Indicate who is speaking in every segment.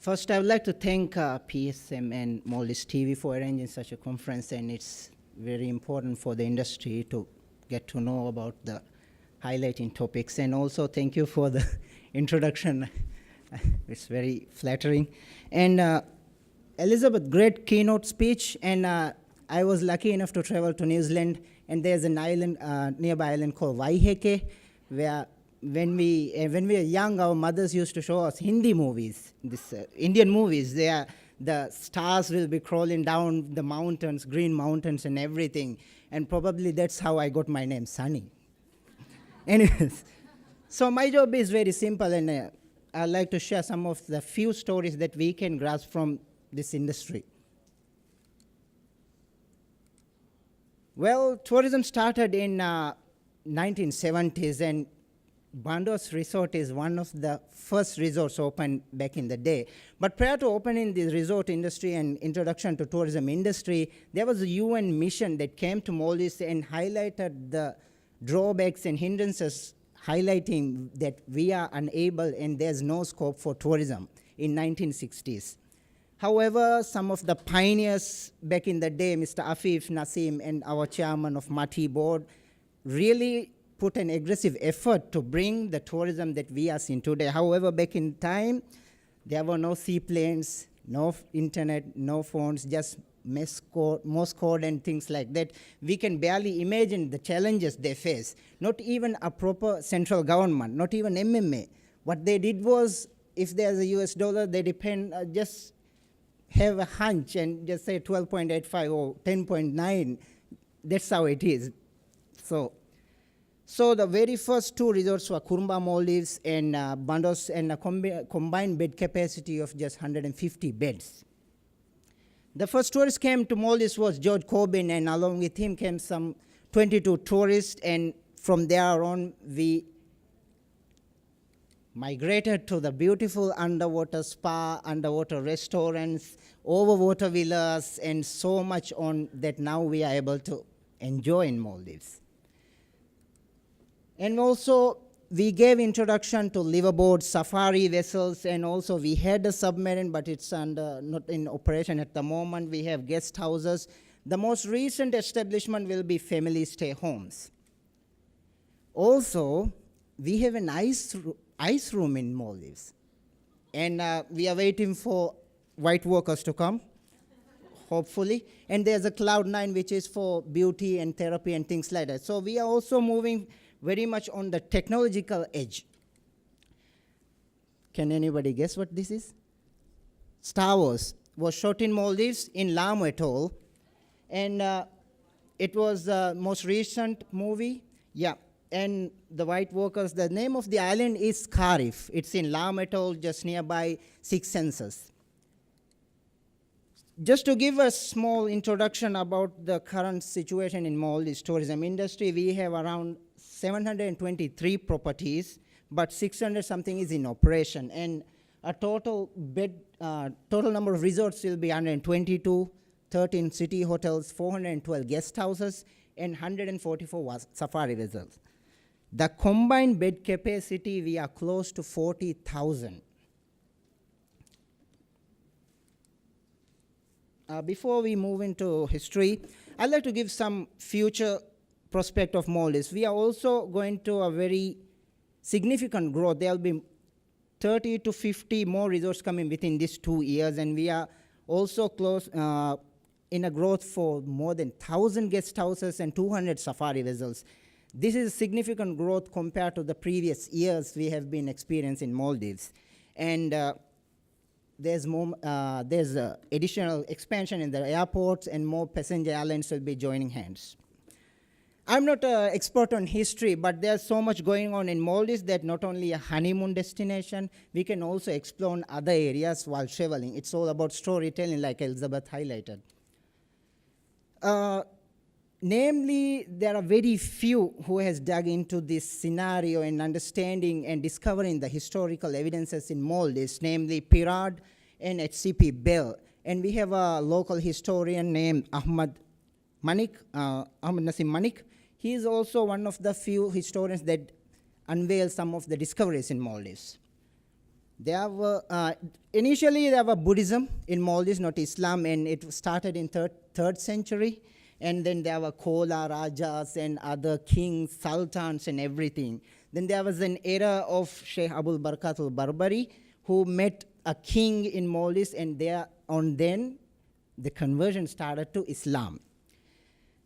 Speaker 1: First, I would like to thank PSM and Maldives TV for arranging such a conference, and it's very important for the industry to get to know about the highlighting topics. And also, thank you for the introduction. It's very flattering. And Elizabeth, great keynote speech, and I was lucky enough to travel to New Zealand, and there's an island, nearby island called Waiheke, where when we were young, our mothers used to show us Hindi movies, Indian movies. The stars will be crawling down the mountains, green mountains and everything. And probably that's how I got my name, Sunny. Anyways, so my job is very simple, and I'd like to share some of the few stories that we can grasp from this industry. Well, tourism started in 1970s, and Bandos Resort is one of the first resorts opened back in the day. But prior to opening the resort industry and introduction to tourism industry, there was a UN mission that came to Maldives and highlighted the drawbacks and hindrances, highlighting that we are unable and there's no scope for tourism in 1960s. However, some of the pioneers back in the day, Mr. Afif Nasim and our chairman of MATI board, really put an aggressive effort to bring the tourism that we are seeing today. However, back in time, there were no seaplanes, no internet, no phones, just Morse code and things like that. We can barely imagine the challenges they face. Not even a proper central government, not even MMA. What they did was, if there's a US dollar, they depend, just have a hunch and just say 12.85 or 10.9. That's how it is. So the very first two resorts were Kurumba Maldives and Bandos, and a combined bed capacity of just 150 beds. The first tourist came to Maldives was George Corbin, and along with him came some 22 tourists, and from there on we migrated to the beautiful underwater spa, underwater restaurants, overwater villas, and so much on that now we are able to enjoy in Maldives. And also, we gave introduction to liverboard safari vessels, and also we had a submarine, but it's not in operation at the moment. We have guest houses. The most recent establishment will be family stay homes. Also, we have an ice room in Maldives, and we are waiting for white workers to come, hopefully. And there's a Cloud9, which is for beauty and therapy and things like that. So we are also moving very much on the technological edge. Can anybody guess what this is? Star Wars was shot in Maldives in Lamu Atoll, and it was the most recent movie. Yeah, and the white workers, the name of the island is Karif. It's in Lamu Atoll, just nearby Six Senses. Just to give a small introduction about the current situation in Maldives tourism industry, we have around 723 properties, but 600 something is in operation, and a total number of resorts will be 122, 13 city hotels, 412 guest houses, and 144 safari resorts. The combined bed capacity, we are close to 40,000. Before we move into history, I'd like to give some future prospect of Maldives. We are also going to a very significant growth. There will be 30 to 50 more resorts coming within these 2 years, and we are also close in a growth for more than 1,000 guest houses and 200 safari vessels. This is significant growth compared to the previous years we have been experiencing in Maldives. And there's additional expansion in the airports, and more passenger airlines will be joining hands. I'm not an expert on history, but there's so much going on in Maldives that not only a honeymoon destination, we can also explore other areas while traveling. It's all about storytelling, like Elizabeth highlighted. Namely, there are very few who has dug into this scenario and understanding and discovering the historical evidences in Maldives, namely Pirard and HCP Bell. And we have a local historian named Ahmad Nasim Manik. He is also one of the few historians that unveil some of the discoveries in Maldives. There were, initially there were Buddhism in Maldives, not Islam, and it started in third century. And then there were Kola Rajas and other kings, sultans and everything. Then there was an era of Sheikh Abul Barakat al-Barbari, who met a king in Maldives, and there on then the conversion started to Islam.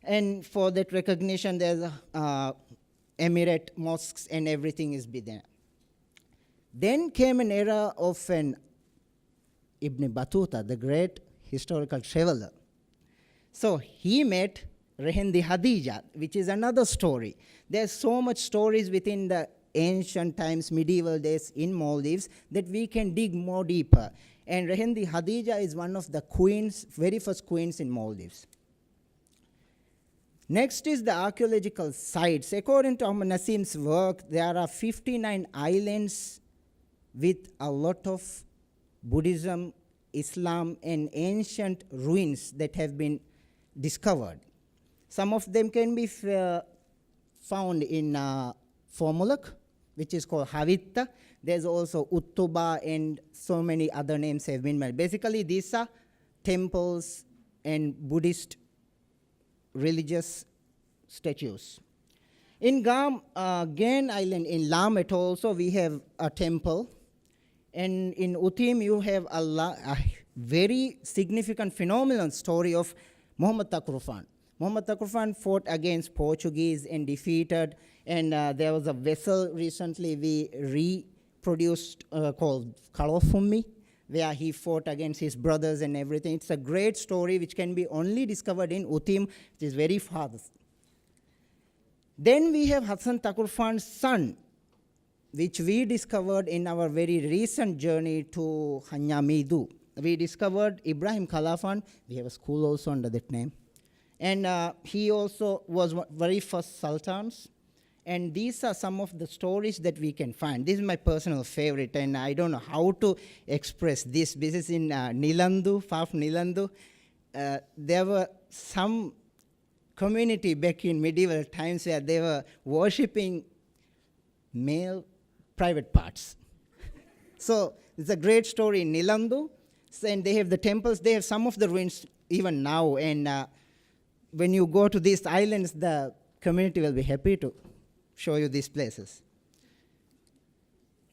Speaker 1: And for that recognition, there's emirate mosques and everything is be there. Then came an era of an Ibn Battuta, the great historical traveler. So he met Rehendi Hadija, which is another story. There's so much stories within the ancient times, medieval days in Maldives, that we can dig more deeper. And Rehendi Hadija is one of the queens, very first queens in Maldives. Next is the archaeological sites. According to Ahmad Nasim's work, there are 59 islands with a lot of Buddhism, Islam, and ancient ruins that have been discovered. Some of them can be found in Formulak, which is called Havitta. There's also Uttuba, and so many other names have been made. Basically, these are temples and Buddhist religious statues. In Gan Island, in Lamet also, we have a temple. And in Utim, you have a very significant phenomenal story of Muhammad Takrufan. Muhammad Takrufan fought against Portuguese and defeated, and there was a vessel recently we reproduced called Kalofumi, where he fought against his brothers and everything. It's a great story which can be only discovered in Utim, which is very far. Then we have Hussain Takruffan's son, which we discovered in our very recent journey to Hanyamidu. We discovered Ibrahim Khalafan. We have a school also under that name. And he also was very first sultans. And these are some of the stories that we can find. This is my personal favorite, and I don't know how to express this. This is in Nilandu, far from Nilandu. There were some community back in medieval times where they were worshipping male private parts. So it's a great story in Nilandu, and they have the temples. They have some of the ruins even now, and when you go to these islands, the community will be happy to show you these places.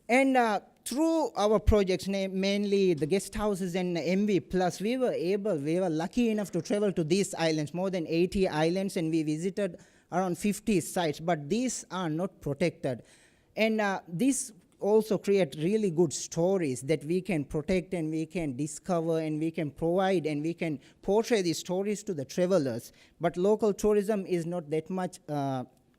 Speaker 1: And through our projects, mainly the guest houses and MV+, we were lucky enough to travel to these islands, more than 80 islands, and we visited around 50 sites, but these are not protected. And these also create really good stories that we can protect and we can discover and we can provide and we can portray these stories to the travelers. But local tourism is not that much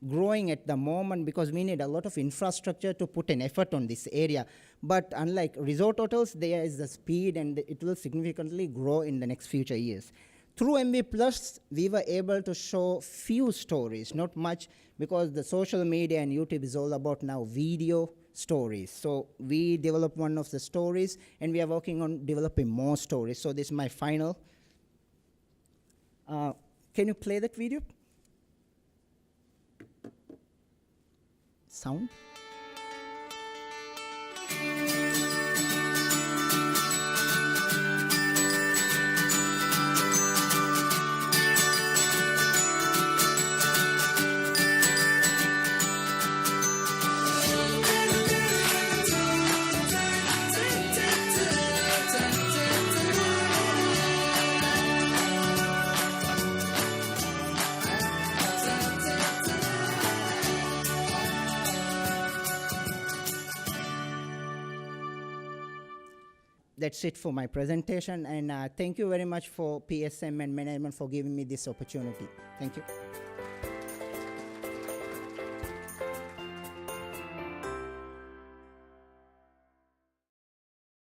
Speaker 1: growing at the moment because we need a lot of infrastructure to put an effort on this area. But unlike resort hotels, there is the speed and it will significantly grow in the next future years. Through MV+, we were able to show few stories, not much, because the social media and YouTube is all about now video stories. So we developed one of the stories, and we are working on developing more stories. So this is my final. Can you play that video? Sound? That's it for my presentation, and thank you very much for PSM and management for giving me this opportunity. Thank you.